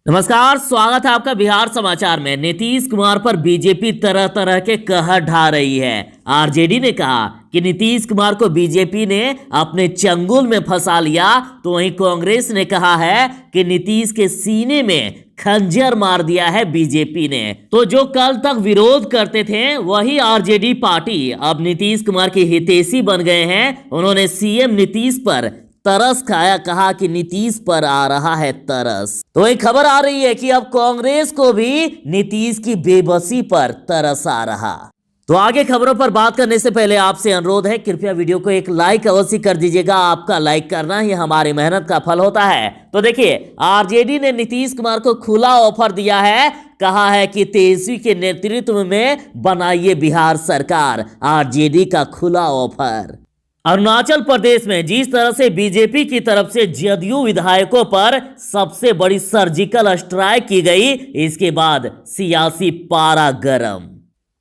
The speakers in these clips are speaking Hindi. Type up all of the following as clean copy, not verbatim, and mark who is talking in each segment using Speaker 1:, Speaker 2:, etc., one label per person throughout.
Speaker 1: नमस्कार, स्वागत है आपका बिहार समाचार में। नीतीश कुमार पर बीजेपी तरह तरह के कहर ढा रही है। आरजेडी ने कहा कि नीतीश कुमार को बीजेपी ने अपने चंगुल में फंसा लिया, तो वहीं कांग्रेस ने कहा है कि नीतीश के सीने में खंजर मार दिया है बीजेपी ने। तो जो कल तक विरोध करते थे वही आरजेडी पार्टी अब नीतीश कुमार की हितैषी बन गए हैं। उन्होंने सीएम नीतीश पर तरस खाया, कहा कि नीतीश पर आ रहा है तरस। तो एक खबर आ रही है कि अब कांग्रेस को भी नीतीश की बेबसी पर तरस आ रहा। तो आगे खबरों पर बात करने से पहले आपसे अनुरोध है, कृपया वीडियो को एक लाइक अवश्य कर दीजिएगा। आपका लाइक करना ही हमारी मेहनत का फल होता है। तो देखिए, आरजेडी ने नीतीश कुमार को खुला ऑफर दिया है। कहा है कि तेजस्वी के नेतृत्व में बनाइए बिहार सरकार। आरजेडी का खुला ऑफर। अरुणाचल प्रदेश में जिस तरह से बीजेपी की तरफ से जदयू विधायकों पर सबसे बड़ी सर्जिकल स्ट्राइक की गई, इसके बाद सियासी पारा गर्म।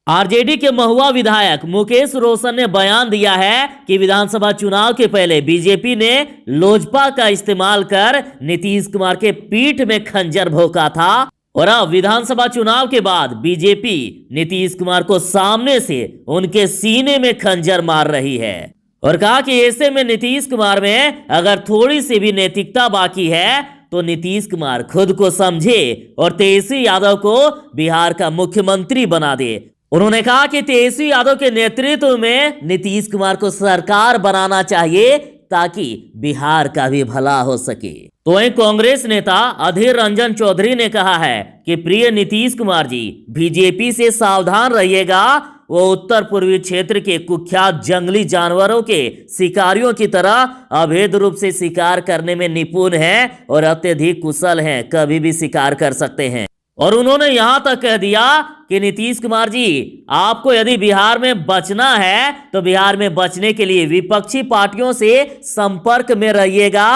Speaker 1: आरजेडी के महुआ विधायक मुकेश रोशन ने बयान दिया है कि विधानसभा चुनाव के पहले बीजेपी ने लोजपा का इस्तेमाल कर नीतीश कुमार के पीठ में खंजर भोंका था, और अब विधानसभा चुनाव के बाद बीजेपी नीतीश कुमार को सामने से उनके सीने में खंजर मार रही है। और कहा कि ऐसे में नीतीश कुमार में अगर थोड़ी सी भी नैतिकता बाकी है तो नीतीश कुमार खुद को समझे और तेजस्वी यादव को बिहार का मुख्यमंत्री बना दे। उन्होंने कहा कि तेजस्वी यादव के नेतृत्व में नीतीश कुमार को सरकार बनाना चाहिए ताकि बिहार का भी भला हो सके। तो वहीं कांग्रेस नेता अधीर रंजन चौधरी ने कहा है कि प्रिय नीतीश कुमार जी, बीजेपी से सावधान रहिएगा। वो उत्तर पूर्वी क्षेत्र के कुख्यात जंगली जानवरों के शिकारियों की तरह अवैध रूप से शिकार करने में निपुण हैं और अत्यधिक कुशल हैं, कभी भी शिकार कर सकते हैं। और उन्होंने यहां तक कह दिया कि नीतीश कुमार जी, आपको यदि बिहार में बचना है तो बिहार में बचने के लिए विपक्षी पार्टियों से संपर्क में रहिएगा।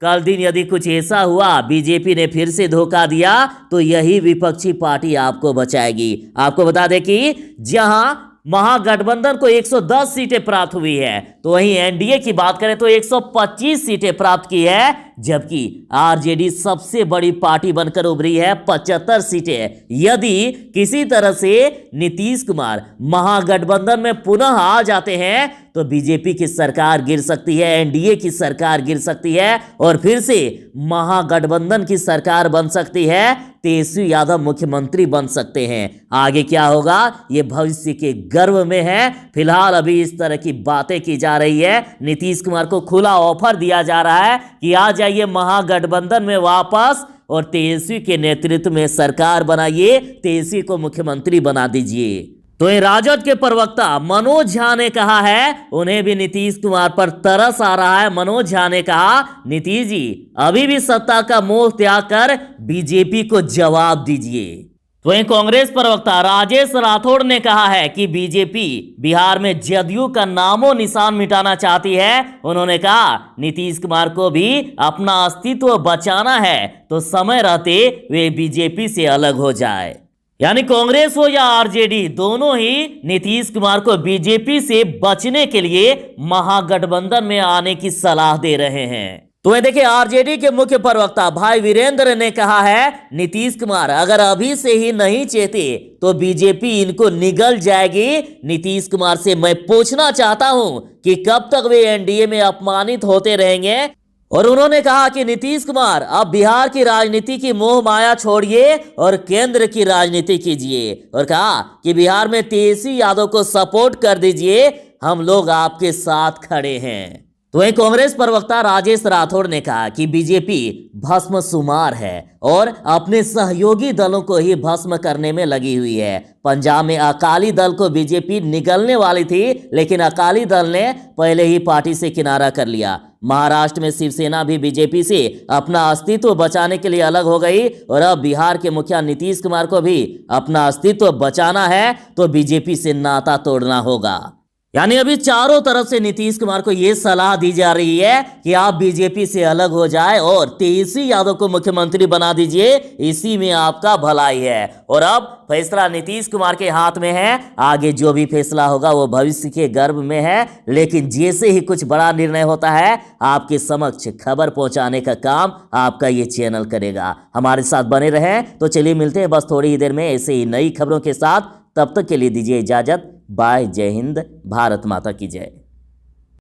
Speaker 1: कल दिन यदि कुछ ऐसा हुआ, बीजेपी ने फिर से धोखा दिया, तो यही विपक्षी पार्टी आपको बचाएगी। आपको बता दें कि जहां महागठबंधन को 110 सीटें प्राप्त हुई है, तो वहीं एनडीए की बात करें तो 125 सीटें प्राप्त की है, जबकि आरजेडी सबसे बड़ी पार्टी बनकर उभरी है 75 सीटें। यदि किसी तरह से नीतीश कुमार महागठबंधन में पुनः आ जाते हैं तो बीजेपी की सरकार गिर सकती है, एनडीए की सरकार गिर सकती है और फिर से महागठबंधन की सरकार बन सकती है। तेजस्वी यादव मुख्यमंत्री बन सकते हैं। आगे क्या होगा ये भविष्य के गर्व में है। फिलहाल अभी इस तरह की बातें की जा रही है। नीतीश कुमार को खुला ऑफर दिया जा रहा है कि आ जाइए महागठबंधन में वापस और तेजस्वी के नेतृत्व में सरकार बनाइए, तेजस्वी को मुख्यमंत्री बना दीजिए। तो ये राजद के प्रवक्ता मनोज झा ने कहा है, उन्हें भी नीतीश कुमार पर तरस आ रहा है। मनोज झा ने कहा, नीतीश जी अभी भी सत्ता का मोह त्याग कर बीजेपी को जवाब दीजिए। तो वहीं कांग्रेस प्रवक्ता राजेश राठौड़ ने कहा है कि बीजेपी बिहार में जदयू का नामो निशान मिटाना चाहती है। उन्होंने कहा, नीतीश कुमार को भी अपना अस्तित्व बचाना है तो समय रहते वे बीजेपी से अलग हो जाए। यानी कांग्रेस हो या आरजेडी, दोनों ही नीतीश कुमार को बीजेपी से बचने के लिए महागठबंधन में आने की सलाह दे रहे हैं। तो देखिए, आरजेडी के मुख्य प्रवक्ता भाई वीरेंद्र ने कहा है, नीतीश कुमार अगर अभी से ही नहीं चेते तो बीजेपी इनको निगल जाएगी। नीतीश कुमार से मैं पूछना चाहता हूं कि कब तक वे एनडीए में अपमानित होते रहेंगे। और उन्होंने कहा कि नीतीश कुमार अब बिहार की राजनीति की मोह माया छोड़िए और केंद्र की राजनीति कीजिए। और कहा कि बिहार में तेजस्वी यादव को सपोर्ट कर दीजिए, हम लोग आपके साथ खड़े हैं। तो वहीं कांग्रेस प्रवक्ता राजेश राठौड़ ने कहा कि बीजेपी भस्म सुमार है और अपने सहयोगी दलों को ही भस्म करने में लगी हुई है। पंजाब में अकाली दल को बीजेपी निगलने वाली थी, लेकिन अकाली दल ने पहले ही पार्टी से किनारा कर लिया। महाराष्ट्र में शिवसेना भी बीजेपी से अपना अस्तित्व बचाने के लिए अलग हो गई और अब बिहार के मुखिया नीतीश कुमार को भी अपना अस्तित्व बचाना है तो बीजेपी से नाता तोड़ना होगा। यानी अभी चारों तरफ से नीतीश कुमार को यह सलाह दी जा रही है कि आप बीजेपी से अलग हो जाए और तेजस्वी यादव को मुख्यमंत्री बना दीजिए, इसी में आपका भलाई है। और अब फैसला नीतीश कुमार के हाथ में है, आगे जो भी फैसला होगा वो भविष्य के गर्भ में है, लेकिन जैसे ही कुछ बड़ा निर्णय होता है आपके समक्ष खबर पहुंचाने का काम आपका ये चैनल करेगा। हमारे साथ बने रहें। तो चलिए मिलते हैं बस थोड़ी ही देर में ऐसे ही नई खबरों के साथ। तब तक के लिए दीजिए इजाजत। बाय। जय हिंद। भारत माता की जय।